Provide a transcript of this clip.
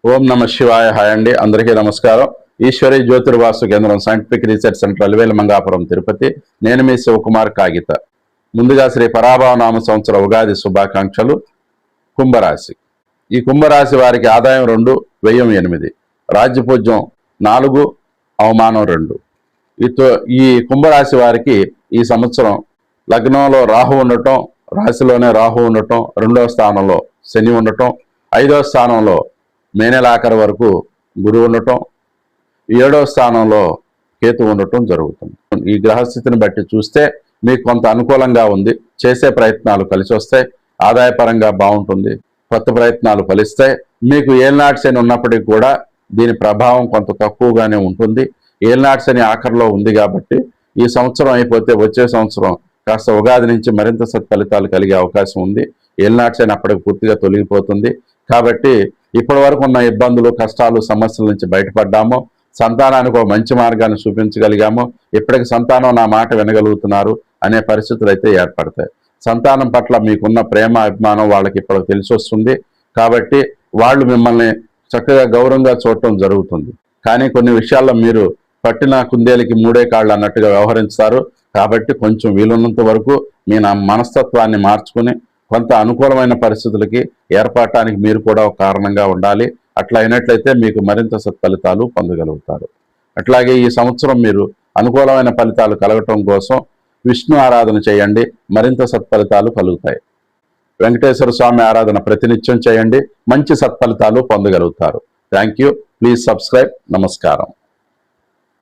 ఓం నమ శివాయ. హాయ్ అండి, అందరికీ నమస్కారం. ఈశ్వరి జ్యోతిర్వాసు కేంద్రం scientific research centre Alivelu Mangapuram Tirupati. నేను మీ శివకుమార్ కాగిత. ముందుగా శ్రీ పరాభవ నామ సంవత్సర ఉగాది శుభాకాంక్షలు. కుంభరాశి. ఈ కుంభరాశి వారికి ఆదాయం 2, వ్యయం 8, రాజ్యపూజ్యం 4, అవమానం 2. ఈ కుంభరాశి వారికి ఈ సంవత్సరం లగ్నంలో రాహు ఉండటం, రాశిలోనే రాహు ఉండటం, 2వ స్థానంలో శని ఉండటం, 5వ స్థానంలో మే నెల ఆఖరి వరకు గురువు ఉండటం, 7వ స్థానంలో కేతు ఉండటం జరుగుతుంది. ఈ గ్రహస్థితిని బట్టి చూస్తే మీకు కొంత అనుకూలంగా ఉంది. చేసే ప్రయత్నాలు కలిసి వస్తాయి. ఆదాయపరంగా బాగుంటుంది. కొత్త ప్రయత్నాలు ఫలిస్తాయి. మీకు ఏలినాటి శని ఉన్నప్పటికీ కూడా దీని ప్రభావం కొంత తక్కువగానే ఉంటుంది. ఏలినాటి శని ఆఖరిలో ఉంది కాబట్టి ఈ సంవత్సరం అయిపోతే వచ్చే సంవత్సరం కాస్త ఉగాది నుంచి మరింత సత్ఫలితాలు కలిగే అవకాశం ఉంది. ఏలినాటి శని అప్పటికి పూర్తిగా తొలగిపోతుంది. కాబట్టి ఇప్పటి వరకు ఉన్న ఇబ్బందులు, కష్టాలు, సమస్యల నుంచి బయటపడ్డాము. సంతానానికి ఒక మంచి మార్గాన్ని చూపించగలిగాము. ఇప్పటికి సంతానం నా మాట వినగలుగుతున్నారు అనే పరిస్థితులు అయితే ఏర్పడతాయి. సంతానం పట్ల మీకున్న ప్రేమ, అభిమానం వాళ్ళకి ఇప్పటికి తెలిసి వస్తుంది. కాబట్టి వాళ్ళు మిమ్మల్ని చక్కగా గౌరవంగా చూడటం జరుగుతుంది. కానీ కొన్ని విషయాల్లో మీరు పట్టిన కుందేలికి 3 కాళ్ళు అన్నట్టుగా వ్యవహరిస్తారు. కాబట్టి కొంచెం వీలున్నంత వరకు మీ మనస్తత్వాన్ని మార్చుకుని కొంత అనుకూలమైన పరిస్థితులకి ఏర్పడటానికి మీరు కూడా ఒక కారణంగా ఉండాలి. అట్లా అయినట్లయితే మీకు మరింత సత్ఫలితాలు పొందగలుగుతారు. అట్లాగే ఈ సంవత్సరం మీరు అనుకూలమైన ఫలితాలు కలగటం కోసం విష్ణు ఆరాధన చేయండి. మరింత సత్ఫలితాలు కలుగుతాయి. వెంకటేశ్వర స్వామి ఆరాధన ప్రతినిత్యం చేయండి. మంచి సత్ఫలితాలు పొందగలుగుతారు. Thank you. Please subscribe. నమస్కారం.